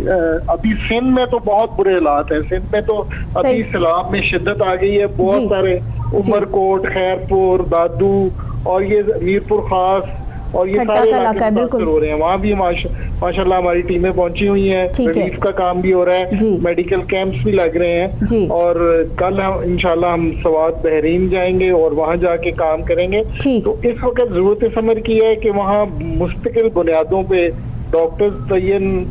ابھی سندھ میں تو بہت برے حالات ہیں, سندھ میں تو ابھی سیلاب میں شدت آ گئی ہے. بہت سارے عمر کوٹ, خیرپور, دادو اور یہ میرپور خاص اور یہ سارے علاقے متاثر ہو رہے ہیں. وہاں بھی ماشاء اللہ ہماری ٹیمیں پہنچی ہوئی ہیں, ریلیف کا کام بھی ہو رہا ہے, میڈیکل کیمپس بھی لگ رہے ہیں, اور کل انشاءاللہ ہم سوات بحرین جائیں گے اور وہاں جا کے کام کریں گے. تو اس وقت ضرورت سمر کی ہے کہ وہاں مستقل بنیادوں پہ ڈاکٹر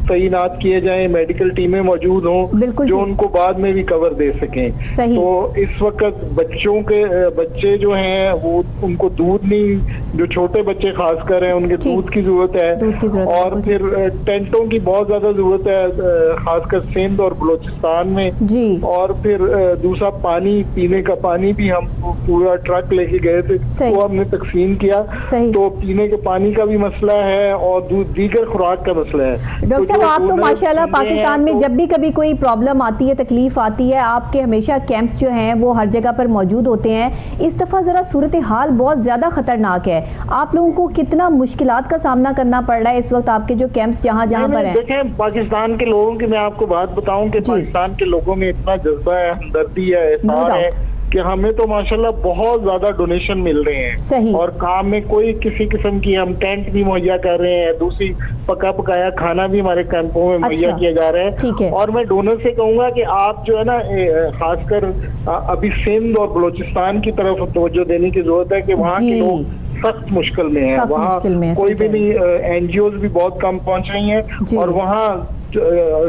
تعینات کیے جائیں, میڈیکل ٹیمیں موجود ہوں جو ان کو بعد میں بھی کور دے سکیں. تو اس وقت بچے جو ہیں وہ ان کو دودھ نہیں, جو چھوٹے بچے خاص کر ہیں ان کے دودھ کی ضرورت ہے, اور پھر ٹینٹوں کی بہت زیادہ ضرورت ہے خاص کر سندھ اور بلوچستان میں. اور پھر دوسرا پانی, پینے کا پانی بھی ہم پورا ٹرک لے کے گئے تھے, وہ ہم نے تقسیم کیا. تو پینے کے پانی کا بھی مسئلہ ہے, اور دیگر خوراک کا مسئلہ ہے. ڈاکٹر صاحب آپ تو ماشاءاللہ پاکستان میں جب بھی کبھی کوئی پرابلم آتی ہے, تکلیف آتی ہے, آپ کے ہمیشہ کیمپس جو ہیں وہ ہر جگہ پر موجود ہوتے ہیں. اس دفعہ ذرا صورتحال بہت زیادہ خطرناک ہے, آپ لوگوں کو کتنا مشکلات کا سامنا کرنا پڑ رہا ہے اس وقت آپ کے جو کیمپس جہاں پر ہیں؟ دیکھیں پاکستان کے لوگوں کی میں آپ کو بات بتاؤں کہ پاکستان کے لوگوں میں اتنا جذبہ ہے, ہمدردی ہے, احسان ہے, کہ ہمیں تو ماشاءاللہ بہت زیادہ ڈونیشن مل رہے ہیں صحیح. اور کام میں کوئی کسی قسم کی ہم ٹینٹ بھی مہیا کر رہے ہیں, دوسری پکا پکایا کھانا بھی ہمارے کیمپوں میں مہیا کیا جا رہا ہے. اور میں ڈونر سے کہوں گا کہ آپ جو ہے نا خاص کر ابھی سندھ اور بلوچستان کی طرف توجہ دینے کی ضرورت ہے کہ وہاں کے لوگ سخت مشکل میں ہیں, وہاں کوئی بھی نہیں, این جی اوز بھی بہت کم پہنچ رہی ہیں اور وہاں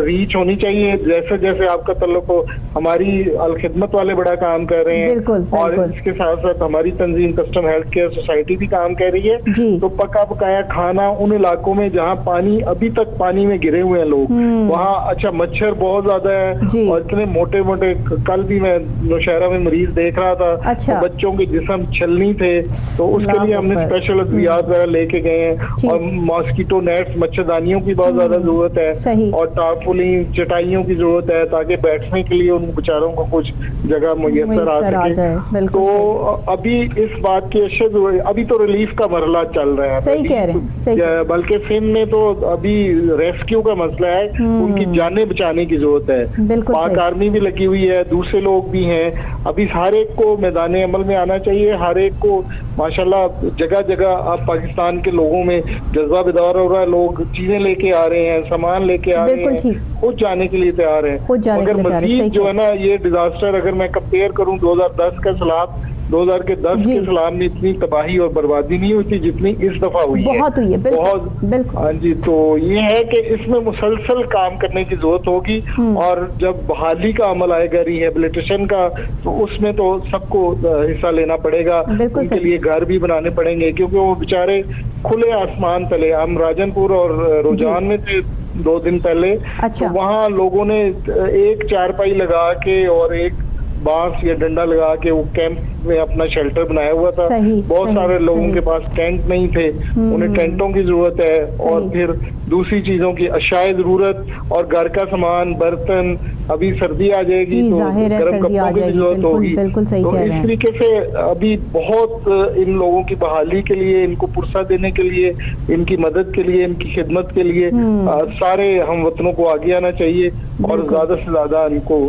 ریچ ہونی چاہیے. جیسے جیسے آپ کا تعلق ہو, ہماری الخدمت والے بڑا کام کر رہے ہیں اور اس کے ساتھ ساتھ ہماری تنظیم کسٹم ہیلتھ کیئر سوسائٹی بھی کام کر رہی ہے. تو پکا پکایا کھانا ان علاقوں میں جہاں پانی ابھی تک پانی میں گرے ہوئے ہیں لوگ, وہاں اچھا مچھر بہت زیادہ ہے اور اتنے موٹے موٹے, کل بھی میں نوشہرہ میں مریض دیکھ رہا تھا تو بچوں کے جسم چھلنی تھے, تو اس کے لیے ہم نے اسپیشل ادویات وغیرہ لے کے گئے ہیں اور ماسکیٹو نیٹس مچھردانیوں کی بہت زیادہ ضرورت ہے اور ٹارپولین چٹائیوں کی ضرورت ہے تاکہ بیٹھنے کے لیے ان بیچاروں کو کچھ جگہ میسر آ سکے. تو ابھی اس بات کی اشد, ابھی تو ریلیف کا مرحلہ چل رہا ہے, صحیح کہہ رہے ہیں, بلکہ سندھ میں تو ابھی ریسکیو کا مسئلہ ہے, ان کی جانیں بچانے کی ضرورت ہے. پاک آرمی بھی لگی ہوئی ہے, دوسرے لوگ بھی ہیں. ابھی ہر ایک کو میدان عمل میں آنا چاہیے, ہر ایک کو ماشاءاللہ جگہ جگہ اب پاکستان کے لوگوں میں جذبہ بیدار ہو رہا ہے, لوگ چیزیں لے کے آ رہے ہیں, سامان لے کے آ رہے ہیں, خود جانے کے لیے تیار ہیں. مگر مزید جو ہے نا یہ ڈیزاسٹر اگر میں کمپیئر کروں 2010 کا سیلاب, 2010 کے سیلاب میں اتنی تباہی اور بربادی نہیں ہوئی تھی جتنی اس دفعہ ہوئی ہے, بہت ہوئی ہے, بالکل. ہاں جی, تو یہ ہے کہ اس میں مسلسل کام کرنے کی ضرورت ہوگی اور جب بحالی کا عمل آئے گا, ریہیبلیٹیشن کا, تو اس میں تو سب کو حصہ لینا پڑے گا. ان کے لیے گھر بھی بنانے پڑیں گے کیونکہ وہ بیچارے کھلے آسمان تلے, ہم راجن پور اور رجحان میں تھے 2 دن پہلے, تو وہاں لوگوں نے ایک چارپائی لگا کے اور ایک بانس یا ڈنڈا لگا کے وہ کیمپ میں اپنا شیلٹر بنایا ہوا تھا. بہت سارے لوگوں کے پاس ٹینٹ نہیں تھے, انہیں ٹینٹوں کی ضرورت ہے اور پھر دوسری چیزوں کی اشیاء ضرورت اور گھر کا سامان, برتن. ابھی سردی آ جائے گی تو گرم کپڑوں کی ضرورت ہوگی. تو اس طریقے سے ابھی بہت ان لوگوں کی بحالی کے لیے, ان کو پرسہ دینے کے لیے, ان کی مدد کے لیے, ان کی خدمت کے لیے سارے ہم وطنوں کو آگے آنا چاہیے اور زیادہ سے زیادہ ان کو.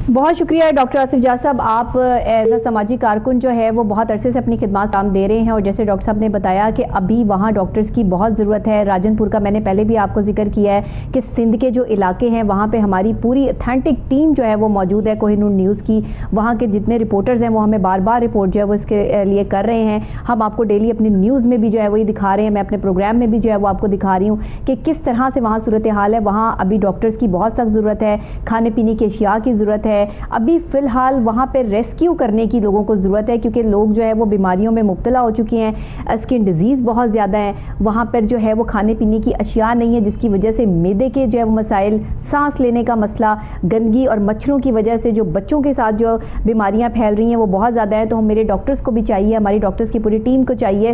بہت شکریہ ڈاکٹر آصف جاز صاحب, آپ ایز اے سماجی کارکن جو ہے وہ بہت عرصے سے اپنی خدمات کام دے رہے ہیں اور جیسے ڈاکٹر صاحب نے بتایا کہ ابھی وہاں ڈاکٹرز کی بہت ضرورت ہے. راجن پور کا میں نے پہلے بھی آپ کو ذکر کیا ہے کہ سندھ کے جو علاقے ہیں وہاں پہ ہماری پوری اتھینٹک ٹیم جو ہے وہ موجود ہے کوہ نور نیوز کی. وہاں کے جتنے رپورٹرز ہیں وہ ہمیں بار بار رپورٹ جو ہے وہ اس کے لیے کر رہے ہیں. ہم آپ کو ڈیلی اپنی نیوز میں بھی جو ہے وہی دکھا رہے ہیں, میں اپنے پروگرام میں بھی جو ہے وہ آپ کو دکھا رہی ہوں کہ کس طرح سے وہاں صورتحال ہے. وہاں ابھی ڈاکٹرز کی بہت سخت ضرورت ہے, کھانے پینے کی اشیاء کی ضرورت ہے. ابھی فی الحال وہاں پہ ریسکیو کرنے کی لوگوں کو ضرورت ہے کیونکہ لوگ جو ہے وہ بیماریوں میں مبتلا ہو چکی ہیں, اسکن ڈیزیز بہت زیادہ ہیں. وہاں پر جو ہے وہ کھانے پینے کی اشیاء نہیں ہے جس کی وجہ سے معدے کے جو ہے وہ مسائل, سانس لینے کا مسئلہ, گندگی اور مچھروں کی وجہ سے جو بچوں کے ساتھ جو بیماریاں پھیل رہی ہیں وہ بہت زیادہ ہیں. تو ہم میرے ڈاکٹرز کو بھی چاہیے, ہماری ڈاکٹرز کی پوری ٹیم کو چاہیے,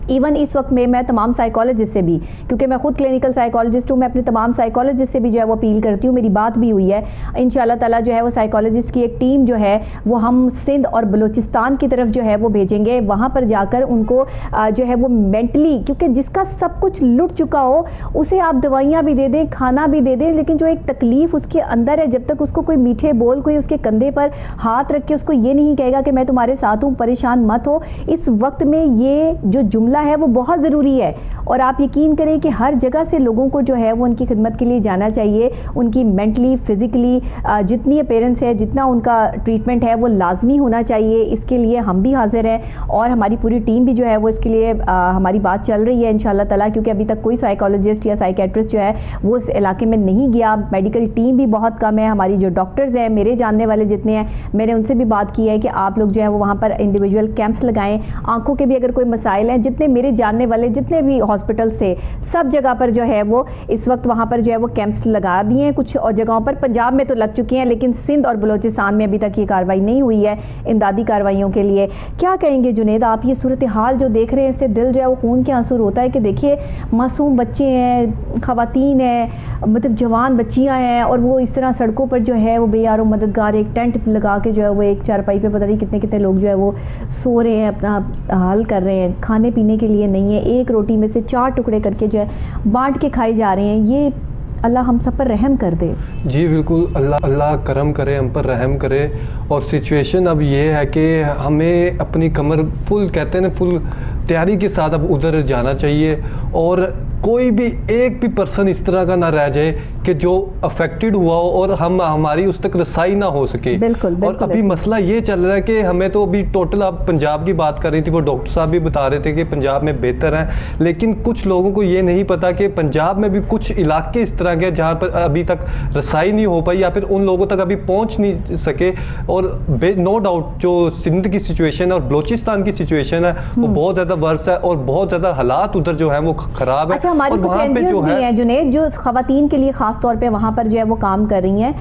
ایون اس وقت میں تمام سائیکالوجسٹ سے بھی, کیونکہ میں خود کلینکل سائیکالوجسٹ ہوں, میں اپنے تمام سائیکالوجسٹ سے بھی جو ہے وہ اپیل کرتی ہوں. میری بات بھی ہوئی ہے, انشاءاللہ تعالیٰ جو ہے وہ سائیکالوجسٹ کی ایک ٹیم جو ہے وہ ہم سندھ اور بلوچستان کی طرف جو ہے وہ بھیجیں گے. وہاں پر جا کر ان کو جو ہے وہ مینٹلی, کیونکہ جس کا سب کچھ لٹ چکا ہو اسے آپ دوائیاں بھی دے دیں, کھانا بھی دے دیں, لیکن جو ایک تکلیف اس کے اندر ہے, جب تک اس کو کوئی میٹھے بول, کوئی اس کے کندھے پر ہاتھ رکھ کے اس کو یہ نہیں کہے گا کہ میں تمہارے ساتھ ہوں, پریشان مت ہو, اس وقت میں یہ جو جملہ ہے وہ بہت ضروری ہے. اور آپ یقین کریں کہ ہر جگہ سے لوگوں کو جو ہے وہ ان کی خدمت کے لیے جانا چاہیے. ان کی مینٹلی, فزیکلی جتنی اپیرنس ہے, جتنا ان کا ٹریٹمنٹ ہے وہ لازمی ہونا چاہیے. اس کے لیے ہم بھی حاضر ہیں اور ہماری پوری ٹیم بھی جو ہے وہ اس کے لیے ہماری بات چل رہی ہے انشاءاللہ تعالیٰ, کیونکہ ابھی تک کوئی سائیکالوجسٹ یا سائیکیٹرسٹ جو ہے وہ اس علاقے میں نہیں گیا. میڈیکل ٹیم بھی بہت کم ہے. ہماری جو ڈاکٹرز ہیں, میرے جاننے والے جتنے ہیں, میں نے ان سے بھی بات کی ہے کہ آپ لوگ جو ہے وہ وہاں پر انڈیویجول کیمپس لگائیں. آنکھوں کے بھی اگر کوئی مسائل ہیں, جتنے میرے جاننے والے جتنے بھی ہاسپٹل سے سب جگہ پر جو ہے وہ اس وقت وہاں پر جو ہے وہ کیمپس لگا دیے ہیں. کچھ اور جگہوں پر پنجاب میں تو لگ چکی ہیں, لیکن سندھ اور بلوچستان میں ابھی تک یہ کارروائی نہیں ہوئی ہے امدادی کارروائیوں کے لیے. کیا کہیں گے جنید آپ, یہ صورتحال جو دیکھ رہے ہیں اس سے دل جو ہے وہ خون کے آنسو ہوتا ہے کہ دیکھیے معصوم بچے ہیں, خواتین ہیں, مطلب جوان بچیاں ہیں, اور وہ اس طرح سڑکوں پر جو ہے وہ بے یار و مددگار ایک ٹینٹ لگا کے جو ہے وہ ایک چارپائی پہ پتہ نہیں کتنے کتنے لوگ جو ہے وہ سو رہے ہیں, اپنا حال کر رہے ہیں, کھانے پینے کے لیے نہیں ہے, ایک روٹی میں سے 4 ٹکڑے کر کے جو ہے بانٹ کے کھائے جا رہے ہیں. یہ اللہ ہم سب پر رحم کر دے. جی بالکل, اللہ کرم کرے, ہم پر رحم کرے. اور سچویشن اب یہ ہے کہ ہمیں اپنی کمر فل کہتے ہیں نا, فل تیاری کے ساتھ اب ادھر جانا چاہیے, اور کوئی بھی ایک بھی پرسن اس طرح کا نہ رہ جائے کہ جو افیکٹڈ ہوا ہو اور ہماری اس تک رسائی نہ ہو سکے. بالکل. اور ابھی مسئلہ یہ چل رہا ہے کہ ہمیں تو ابھی ٹوٹل, آپ پنجاب کی بات کر رہی تھی, وہ ڈاکٹر صاحب بھی بتا رہے تھے کہ پنجاب میں بہتر ہے, لیکن کچھ لوگوں کو یہ نہیں پتا کہ پنجاب میں بھی کچھ علاقے اس طرح کے جہاں پر ابھی تک رسائی نہیں ہو پائی, یا پھر ان لوگوں تک ابھی پہنچ نہیں سکے. اور نو ڈاؤٹ جو سندھ کی سچویشن ہے اور بلوچستان کی سچویشن ہے وہ بہت زیادہ ورس ہے, اور بہت زیادہ حالات ادھر جو ہے وہ خراب ہے. اچھا, ہماری کچھ NGOs بھی ہیں جنید جو خواتین کے لیے خاص طور پہ وہاں پر جو ہے وہ کام کر رہی ہیں,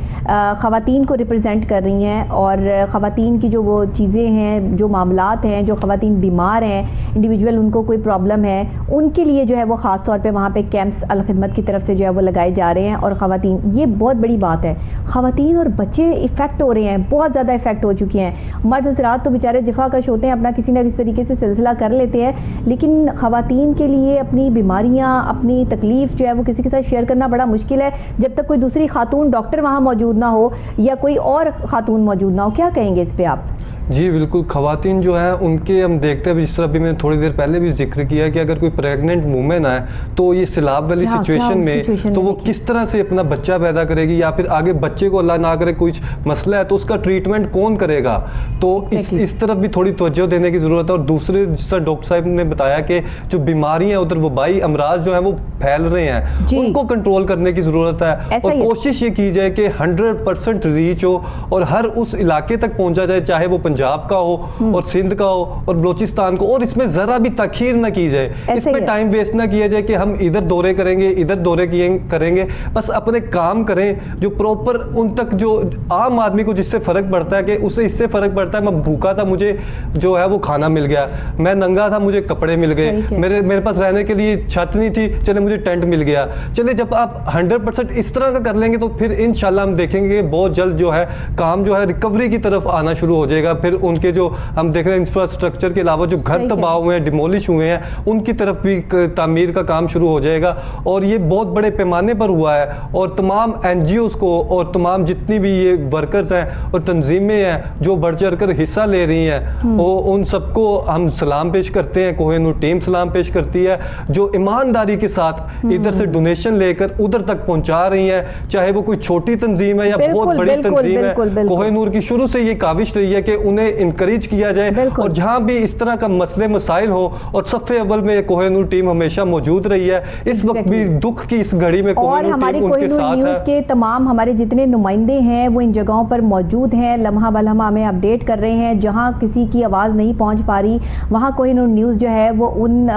خواتین کو ریپرزینٹ کر رہی ہیں, اور خواتین کی جو وہ چیزیں ہیں, جو معاملات ہیں, جو خواتین بیمار ہیں, انڈیویجول ان کو کوئی پرابلم ہے, ان کے لیے جو ہے وہ خاص طور پہ وہاں پہ کیمپس الخدمت کی طرف سے جو ہے وہ لگائے جا رہے ہیں. اور خواتین, یہ بہت بڑی بات ہے, خواتین اور بچے افیکٹ ہو رہے ہیں, بہت زیادہ افیکٹ ہو چکے ہیں. مرد حضرات تو بیچارے جفا کش ہوتے ہیں, اپنا کسی نہ کسی طریقے سے سلسلہ کر لیتے ہیں, لیکن خواتین کے لیے اپنی بیماریاں, اپنی تکلیف جو ہے وہ کسی کے ساتھ شیئر کرنا بڑا مشکل ہے جب تک کوئی دوسری خاتون ڈاکٹر وہاں موجود نہ ہو یا کوئی اور خاتون موجود نہ ہو. کیا کہیں گے اس پہ آپ؟ جی بالکل, خواتین جو ہیں ان کے ہم دیکھتے ہیں, جس طرح بھی میں نے تھوڑی دیر پہلے بھی ذکر کیا کہ اگر کوئی پریگننٹ وومن ہے تو یہ سیلاب والی سچویشن میں تو وہ کس طرح سے اپنا بچہ پیدا کرے گی, یا پھر آگے بچے کو اللہ نہ کرے کچھ مسئلہ ہے تو اس کا ٹریٹمنٹ کون کرے گا. تو اس طرف بھی تھوڑی توجہ دینے کی ضرورت ہے. اور دوسرے جس طرح ڈاکٹر صاحب نے بتایا کہ جو بیماریاں ادھر وبائی امراض جو ہیں وہ پھیل رہے ہیں, ان کو کنٹرول کرنے کی ضرورت ہے, اور کوشش یہ کی جائے کہ 100% ریچ ہو اور ہر اس علاقے تک پہنچا جائے, چاہے وہ پنجاب کا ہو اور سندھ کا ہو اور بلوچستان کو, اور اس میں ذرا بھی تاخیر نہ کی جائے, اس میں ٹائم ویسٹ نہ کیا جائے کہ ہم ادھر دورے کریں گے, ادھر دورے کریں گے. بس اپنے کام کریں جو پراپر ان تک, جو عام آدمی کو جس سے فرق پڑتا ہے کہ اسے اس سے فرق پڑتا ہے, میں بھوکا تھا مجھے جو ہے وہ کھانا مل گیا, میں ننگا تھا مجھے کپڑے مل گئے, میرے پاس رہنے کے لیے چھت نہیں تھی, چلے مجھے ٹینٹ مل گیا. چلے جب آپ 100% اس طرح کا کر لیں گے تو پھر انشاءاللہ ہم دیکھیں گے بہت جلد جو ہے کام جو ہے ریکوری کی طرف آنا شروع ہو جائے گا. پھر ان کے جو ہم دیکھ رہے ہیں انفراسٹرکچر کے علاوہ جو گھر تباہ ہوئے ہیں, ڈیمولش ہوئے ہیں, ان کی طرف بھی تعمیر کا کام شروع ہو جائے گا. اور یہ بہت بڑے پیمانے پر ہوا ہے, اور تمام NGOs کو اور تمام جتنی بھی یہ ورکرز ہیں اور تنظیمیں ہیں جو بڑھ چڑھ کر حصہ لے رہی ہیں, ان سب کو ہم سلام پیش کرتے ہیں. کوہ نور ٹیم سلام پیش کرتی ہے جو ایمانداری کے ساتھ ادھر سے ڈونیشن لے کر ادھر تک پہنچا رہی ہیں, چاہے وہ کوئی چھوٹی تنظیم ہے یا بہت بڑی تنظیم ہے. کوہ نور کی شروع سے یہ کاوش رہی ہے کہ انہیں انکریج کیا جائے, اور جہاں بھی اس طرح کا مسئلے مسائل ہو, اور صف اول میں کوہ نور ٹیم ہمیشہ موجود رہی ہے. اس وقت بھی دکھ کی اس گھڑی میں کوہ نور ٹیم ان کے ساتھ ہے. اور ہمارے کوہ نور نیوز کے تمام ہمارے جتنے نمائندے ہیں وہ ان جگہوں پر موجود ہیں, لمحہ بلمحہ ہمیں اپڈیٹ کر رہے ہیں. جہاں کسی کی آواز نہیں پہنچ پا رہی وہاں کوہ نور نیوز جو ہے وہ ان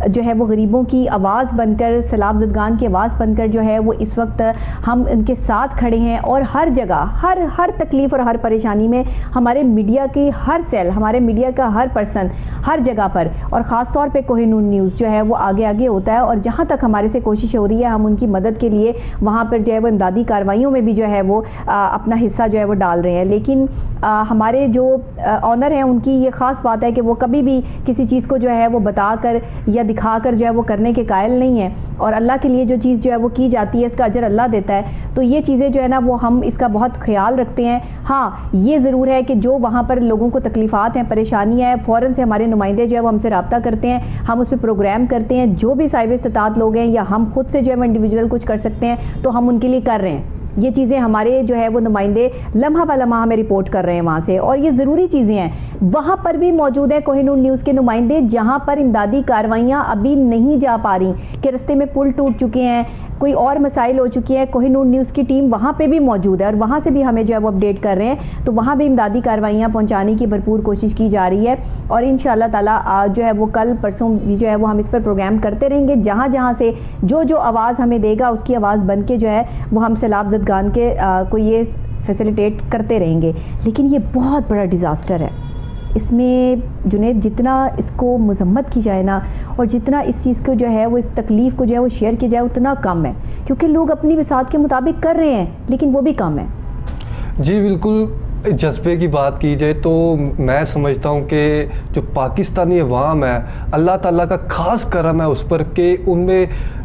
جو ہے وہ غریبوں کی آواز بن کر, سیلاب زدگان کی آواز بن کر جو ہے وہ اس وقت ہم ان کے ساتھ کھڑے ہیں. اور ہر جگہ ہر تکلیف اور ہر پریشانی میں ہمارے میڈیا کی ہر سیل, ہمارے میڈیا کا ہر پرسن ہر جگہ پر, اور خاص طور پہ کوہ نور نیوز جو ہے وہ آگے ہوتا ہے. اور جہاں تک ہمارے سے کوشش ہو رہی ہے ہم ان کی مدد کے لیے وہاں پر جو ہے وہ امدادی کارروائیوں میں بھی جو ہے وہ اپنا حصہ جو ہے وہ ڈال رہے ہیں. لیکن ہمارے جو آنر ہیں ان کی یہ خاص بات ہے کہ وہ کبھی بھی کسی چیز کو جو ہے وہ بتا کر یا دکھا کر جو ہے وہ کرنے کے قائل نہیں ہیں, اور اللہ کے لیے جو چیز جو ہے وہ کی جاتی ہے اس کا اجر اللہ دیتا ہے. تو یہ چیزیں جو ہے نا وہ ہم اس کا بہت خیال رکھتے ہیں. ہاں یہ ضرور ہے کہ جو وہاں پر لوگوں کو تکلیفات ہیں, پریشانیاں ہیں, فوراً سے ہمارے نمائندے جو ہے وہ ہم سے رابطہ کرتے ہیں, ہم اس پہ پروگرام کرتے ہیں. جو بھی صاحب استطاعت لوگ ہیں یا ہم خود سے جو ہے وہ انڈیویجول کچھ کر سکتے ہیں تو ہم ان کے لیے کر رہے ہیں. یہ چیزیں ہمارے جو ہے وہ نمائندے لمحہ بہ لمحہ ہمیں رپورٹ کر رہے ہیں وہاں سے, اور یہ ضروری چیزیں ہیں. وہاں پر بھی موجود ہیں کوہ نور نیوز کے نمائندے جہاں پر امدادی کاروائیاں ابھی نہیں جا پا رہی, کہ رستے میں پل ٹوٹ چکے ہیں, کوئی اور مسائل ہو چکی ہیں. کوہ نور نیوز کی ٹیم وہاں پہ بھی موجود ہے اور وہاں سے بھی ہمیں جو ہے وہ اپڈیٹ کر رہے ہیں. تو وہاں بھی امدادی کاروائیاں پہنچانے کی بھرپور کوشش کی جا رہی ہے, اور انشاءاللہ تعالیٰ جو ہے وہ کل پرسوں بھی جو ہے وہ ہم اس پر پروگرام کرتے رہیں گے. جہاں سے جو آواز ہمیں دے گا اس کی آواز بن کے جو ہے وہ ہم سیلاب زدگان کے کو یہ فیسیلیٹیٹ کرتے رہیں گے. لیکن یہ بہت بڑا ڈیزاسٹر ہے. اس میں جنید جتنا اس کو مذمت کی جائے نا, اور جتنا اس چیز کو جو ہے وہ اس تکلیف کو جو ہے وہ شیئر کی جائے اتنا کم ہے, کیونکہ لوگ اپنی بساط کے مطابق کر رہے ہیں لیکن وہ بھی کم ہے. جی بالکل, جذبے کی بات کی جائے تو میں سمجھتا ہوں کہ جو پاکستانی عوام ہے اللہ تعالیٰ کا خاص کرم ہے اس پر کہ ان میں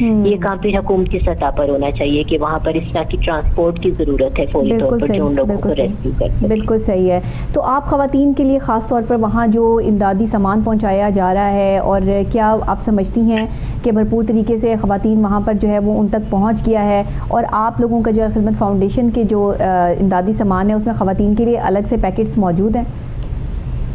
یہ کام پھر حکومتی سطح پر ہونا چاہیے کہ وہاں پر اس طرح کی ٹرانسپورٹ کی ضرورت ہے فوری طور پر جو ان لوگوں کو ریسکیو کر سکے. بالکل صحیح ہے. تو آپ خواتین کے لیے خاص طور پر وہاں جو امدادی سامان پہنچایا جا رہا ہے, اور کیا آپ سمجھتی ہیں کہ بھرپور طریقے سے خواتین وہاں پر جو ہے وہ ان تک پہنچ گیا ہے, اور آپ لوگوں کا جو خدمت فاؤنڈیشن کے جو امدادی سامان ہے اس میں خواتین کے لیے الگ سے پیکٹس موجود ہیں؟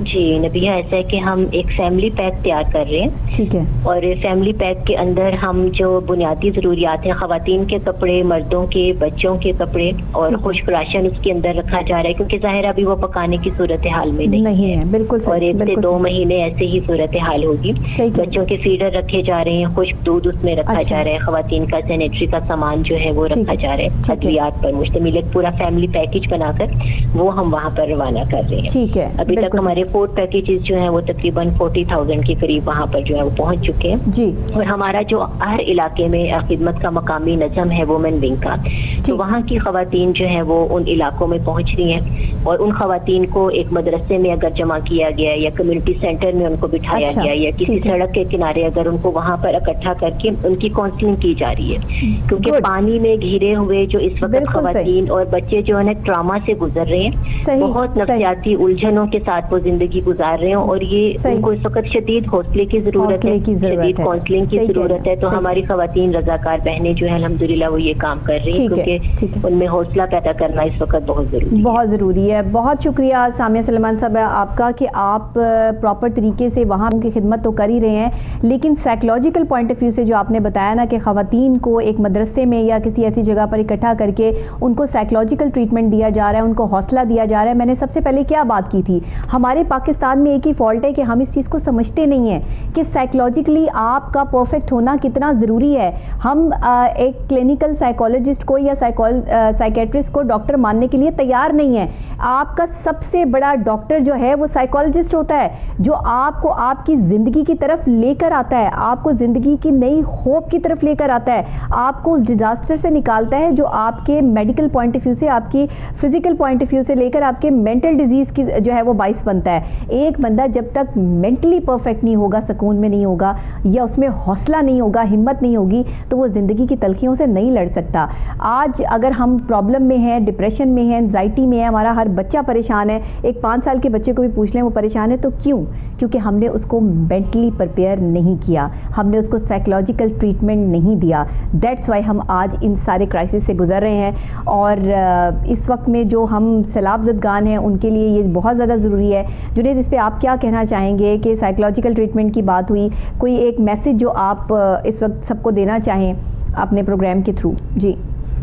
جی نبیہ, ایسا ہے کہ ہم ایک فیملی پیک تیار کر رہے ہیں. ٹھیک ہے. اور فیملی پیک کے اندر ہم جو بنیادی ضروریات ہیں, خواتین کے کپڑے, مردوں کے, بچوں کے کپڑے اور خشک راشن اس کے اندر رکھا جا رہا ہے, کیونکہ ظاہر ابھی وہ پکانے کی صورتحال میں نہیں ہے. بالکل. اور 1 سے 2 مہینے ایسے ہی صورتحال ہوگی. بچوں کے فیڈر رکھے جا رہے ہیں, خشک دودھ اس میں رکھا جا رہا ہے, خواتین کا سینیٹری کا سامان جو ہے وہ رکھا جا رہا ہے. ادویات پر مشتمل ایک پورا فیملی پیکج بنا کر وہ ہم وہاں پر روانہ کر رہے ہیں. ٹھیک ہے. ابھی تک ہمارے 4 پیکیجز جو ہیں وہ تقریباً 40,000 کے قریب وہاں پر جو ہے وہ پہنچ چکے ہیں. جی. اور ہمارا جو ہر علاقے میں خدمت کا مقامی نظم ہے وومن ونگ کا, تو وہاں کی خواتین جو ہیں وہ ان علاقوں میں پہنچ رہی ہیں, اور ان خواتین کو ایک مدرسے میں اگر جمع کیا گیا یا کمیونٹی سینٹر میں ان کو بٹھایا گیا یا کسی سڑک کے کنارے اگر ان کو وہاں پر اکٹھا کر کے ان کی کاؤنسلنگ کی جا رہی ہے, کیونکہ پانی میں گھرے ہوئے جو اس وقت خواتین اور بچے جو ہے ٹراما سے گزر رہے ہیں, بہت نفسیاتی الجھنوں کے ساتھ وہ زندگی گزار رہے ہیں, اور یہ ان کو اس وقت شدید حوصلے کی ضرورت ہے, شدید کاؤنسلنگ کی ضرورت ہے. تو ہماری خواتین رضاکار بہنیں جو ہیں الحمدللہ وہ یہ کام کر رہی ہیں, کیونکہ ان میں حوصلہ پیدا کرنا اس وقت بہت ضروری ہے. بہت شکریہ سامیہ سلیمان صاحب آپ کا کہ آپ پراپر طریقے سے وہاں کی خدمت تو کر ہی رہے ہیں, لیکن سائیکولوجیکل پوائنٹ آف ویو سے جو آپ نے بتایا نا کہ خواتین کو ایک مدرسے میں یا کسی ایسی جگہ پر اکٹھا کر کے ان کو سائیکولوجیکل ٹریٹمنٹ دیا جا رہا ہے, ان کو حوصلہ دیا جا رہا ہے. میں نے سب سے پہلے کیا بات کی تھی, ہمارے پاکستان میں ایک ہی فالٹ ہے کہ ہم اس چیز کو سمجھتے نہیں ہیں کہ سائیکولوجیکلی آپ کا پرفیکٹ ہونا کتنا ضروری ہے. ہم ایک کلینیکل سائیکولوجسٹ کو یا سائیکیٹرسٹ کو ڈاکٹر ماننے کے لیے تیار نہیں ہیں. آپ کا سب سے بڑا ڈاکٹر جو ہے وہ سائیکولوجسٹ ہوتا ہے, جو آپ کو آپ کی زندگی کی طرف لے کر آتا ہے, آپ کو زندگی کی نئی ہوپ کی طرف لے کر آتا ہے, آپ کو اس ڈیزاسٹر سے نکالتا ہے جو آپ کے میڈیکل پوائنٹ آف ویو سے, آپ کی فزیکل پوائنٹ آف ویو سے لے کر آپ کے مینٹل ڈیزیز کی جو ہے وہ باعث بنتا ہے. ایک بندہ جب تک مینٹلی پرفیکٹ نہیں ہوگا, سکون میں نہیں ہوگا, یا اس میں حوصلہ نہیں ہوگا, ہمت نہیں ہوگی, تو وہ زندگی کی تلخیوں سے نہیں لڑ سکتا. آج اگر ہم پرابلم میں ہیں, ڈپریشن میں ہیں, انزائٹی میں ہے, ہمارا ہر بچہ پریشان ہے, ایک 5 سال کے بچے کو بھی پوچھ لیں وہ پریشان ہے, تو کیوں؟ کیونکہ ہم نے اس کو مینٹلی پریپیئر نہیں کیا, ہم نے اس کو سائیکولوجیکل ٹریٹمنٹ نہیں دیا. دیٹس وائی ہم آج ان سارے کرائسس سے گزر رہے ہیں. اور اس وقت میں جو ہم سیلاب زدگان ہیں ان کے لیے یہ بہت زیادہ ضروری ہے. جنید, اس پہ آپ کیا کہنا چاہیں گے کہ سائیکولوجیکل ٹریٹمنٹ کی بات ہوئی, کوئی ایک میسج جو آپ اس وقت سب کو دینا چاہیں اپنے پروگرام کے تھرو؟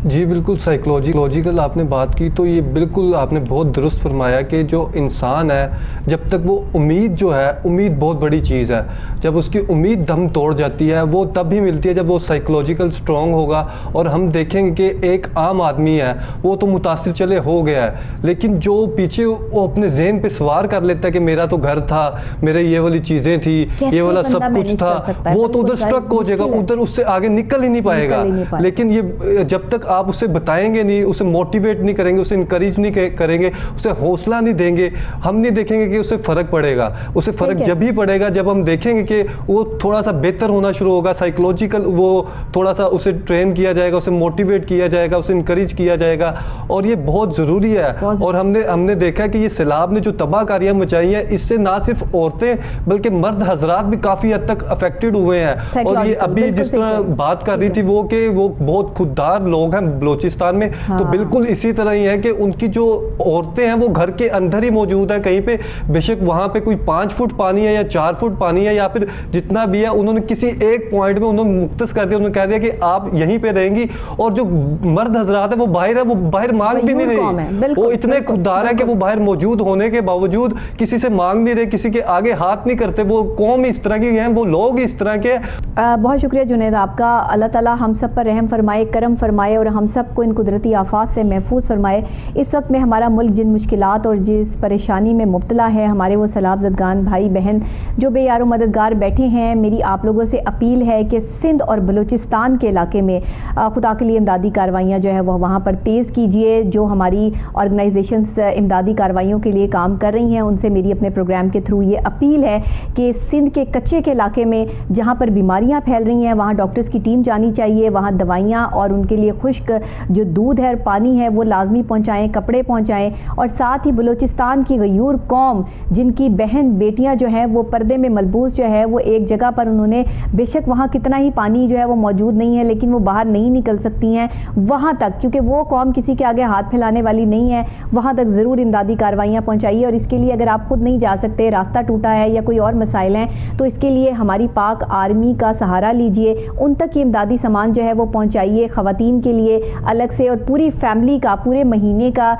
جی بالکل, سائیکولوجیکل آپ نے بات کی تو یہ بالکل آپ نے بہت درست فرمایا کہ جو انسان ہے جب تک وہ امید جو ہے, امید بہت بڑی چیز ہے, جب اس کی امید دم توڑ جاتی ہے وہ تب ہی ملتی ہے جب وہ سائیکولوجیکل سٹرونگ ہوگا. اور ہم دیکھیں گے کہ ایک عام آدمی ہے وہ تو متاثر چلے ہو گیا ہے, لیکن جو پیچھے وہ اپنے ذہن پہ سوار کر لیتا ہے کہ میرا تو گھر تھا, میرے یہ والی چیزیں تھی, یہ والا سب کچھ تھا, وہ تو ادھر سٹرک ہو جائے گا, ادھر اس سے آگے نکل ہی نہیں پائے گا. لیکن یہ جب تک آپ اسے بتائیں گے نہیں, اسے موٹیویٹ نہیں کریں گے, اسے انکریج نہیں کریں گے, اسے حوصلہ نہیں دیں گے, ہم نہیں دیکھیں گے کہ اسے فرق پڑے گا. اسے فرق جب ہی پڑے گا جب ہم دیکھیں گے کہ وہ تھوڑا سا بہتر ہونا شروع ہوگا, سائیکولوجیکل وہ تھوڑا سا اسے ٹرین کیا جائے گا, اسے موٹیویٹ کیا جائے گا, اسے انکریج کیا جائے گا. اور یہ بہت ضروری ہے. اور ہم نے دیکھا کہ یہ سیلاب نے جو تباہ کاریاں مچائی ہیں, اس سے نہ صرف عورتیں بلکہ مرد حضرات بھی کافی حد تک افیکٹڈ ہوئے ہیں. اور یہ ابھی جس طرح بات کر رہی تھی وہ کہ وہ بہت خوددار لوگ ہیں بلوچستان میں, تو بالکل اسی طرح ہی ہے کہ ان کی جو عورتیں ہیں وہ گھر کے اندر ہی موجود ہیں کہیں پہ, بے شک وہاں پہ کوئی 5 فٹ پانی ہے یا 4 فٹ پانی ہے یا پھر جتنا بھی ہے, انہوں نے کسی ایک پوائنٹ میں انہوں نے مختص کر دیا, انہوں نے کہہ دیا کہ آپ یہیں پہ رہیں گی. اور جو مرد حضرات ہیں وہ باہر مانگ بھی نہیں رہی, وہ اتنے خوددار ہیں کہ وہ باہر موجود ہونے کے باوجود کسی سے مانگ نہیں رہے, کسی کے آگے ہاتھ نہیں کرتے. وہ قوم اس طرح کی ہیں, وہ لوگ اس طرح کے. بہت شکریہ جنید آپ کا. اللہ تعالیٰ ہم سب پر رحم فرمائے, کرم فرمائے, اور ہم سب کو ان قدرتی آفات سے محفوظ فرمائے۔ اس وقت میں ہمارا ملک جن مشکلات اور جس پریشانی میں مبتلا ہے، ہمارے وہ سیلاب زدگان بھائی بہن جو بے یار و مددگار بیٹھے ہیں، میری آپ لوگوں سے اپیل ہے کہ سندھ اور بلوچستان کے علاقے میں خدا کے لیے امدادی کارروائیاں جو ہے وہ وہاں پر تیز کیجئے۔ جو ہماری آرگنائزیشنز امدادی کارروائیوں کے لیے کام کر رہی ہیں، ان سے میری اپنے پروگرام کے تھرو یہ اپیل ہے کہ سندھ کے کچے کے علاقے میں جہاں پر بیماریاں پھیل رہی ہیں وہاں ڈاکٹرز کی ٹیم جانی چاہیے، وہاں دوائیاں اور ان کے لیے خشک جو دودھ ہے اور پانی ہے وہ لازمی پہنچائیں، کپڑے پہنچائیں، اور ساتھ ہی بلوچستان کی غیور قوم جن کی بہن بیٹیاں جو ہیں وہ پردے میں ملبوس جو ہے وہ ایک جگہ پر انہوں نے بے شک وہاں کتنا ہی پانی جو ہے وہ موجود نہیں ہے لیکن وہ باہر نہیں نکل سکتی ہیں، وہاں تک کیونکہ وہ قوم کسی کے آگے ہاتھ پھیلانے والی نہیں ہے، وہاں تک ضرور امدادی کارروائیاں پہنچائیے۔ اور اس کے لیے اگر آپ خود نہیں جا سکتے، راستہ ٹوٹا ہے یا کوئی اور مسائل ہیں، تو اس کے لیے ہماری پاک آرمی کا سہارا لیجئے، ان تک یہ امدادی سامان جو ہے وہ پہنچائیے۔ خواتین کے لیے الگ سے اور پوری فیملی کا پورے مہینے کا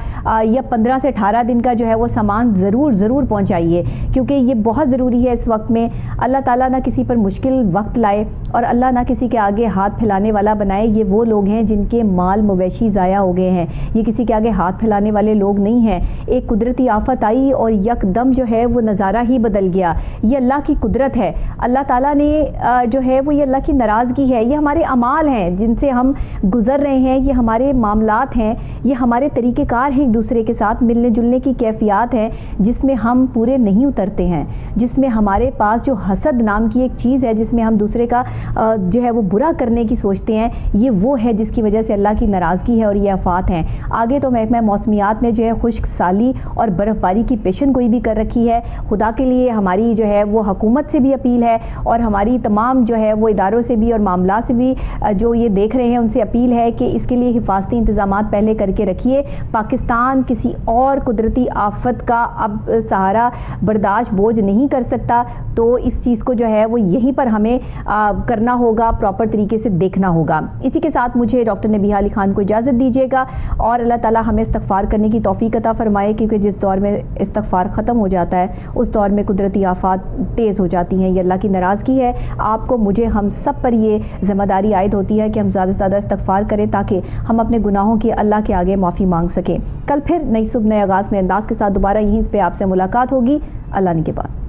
یا 15 سے 18 دن کا جو ہے وہ سامان ضرور پہنچائیے، کیونکہ یہ بہت ضروری ہے اس وقت میں۔ اللہ تعالیٰ نہ کسی پر مشکل وقت لائے اور اللہ نہ کسی کے آگے ہاتھ پھیلانے والا بنائے۔ یہ وہ لوگ ہیں جن کے مال مویشی ضائع ہو گئے ہیں، یہ کسی کے آگے ہاتھ پھیلانے والے لوگ نہیں ہیں۔ ایک قدرتی آفت آئی اور یک دم جو ہے وہ نظارہ ہی بدل گیا، یہ اللہ کی قدرت ہے۔ اللہ تعالیٰ نے جو ہے وہ یہ اللہ کی ناراضگی ہے، یہ ہمارے اعمال ہیں جن سے ہم گزر رہے ہیں، یہ ہمارے معاملات ہیں، یہ ہمارے طریقہ کار ہیں ایک دوسرے کے ساتھ ملنے جلنے کی کیفیات ہیں جس میں ہم پورے نہیں اترتے ہیں، جس میں ہمارے پاس جو حسد نام کی ایک چیز ہے جس میں ہم دوسرے کا جو ہے وہ برا کرنے کی سوچتے ہیں، یہ وہ ہے جس کی وجہ سے اللہ کی ناراضگی ہے اور یہ آفات ہیں۔ آگے تو محکمہ موسمیات نے جو ہے خشک سالی اور برف باری کی پیشن گوئی بھی کر رکھی ہے۔ خدا کے لیے ہماری جو ہے وہ حکومت سے بھی اپیل ہے اور ہماری تمام جو ہے وہ اداروں سے بھی اور معاملات سے بھی جو یہ دیکھ رہے ہیں ان سے اپیل ہے کہ اس کے لیے حفاظتی انتظامات پہلے کر کے رکھیے۔ پاکستان کسی اور قدرتی آفت کا اب سہارا برداشت بوجھ نہیں کر سکتا، تو اس چیز کو جو ہے وہ یہیں پر ہمیں کرنا ہوگا، پراپر طریقے سے دیکھنا ہوگا۔ اسی کے ساتھ مجھے ڈاکٹر نبیہہ علی خان کو اجازت دیجیے گا اور اللہ تعالیٰ ہمیں استغفار کرنے کی توفیق عطا فرمائے، کیونکہ جس دور میں استغفار ختم ہو جاتا ہے اس دور میں قدرتی آفات تیز ہو جاتی ہیں، یہ اللہ کی ناراضگی ہے۔ آپ کو مجھے ہم سب پر یہ ذمہ داری عائد ہوتی ہے کہ ہم زیادہ سے زیادہ استغفار کریں تاکہ ہم اپنے گناہوں کی اللہ کے آگے معافی مانگ سکیں۔ کل پھر نئی صبح نئے آغاز نئے انداز کے ساتھ دوبارہ یہیں پہ آپ سے ملاقات ہوگی۔ اللہ نے کے بعد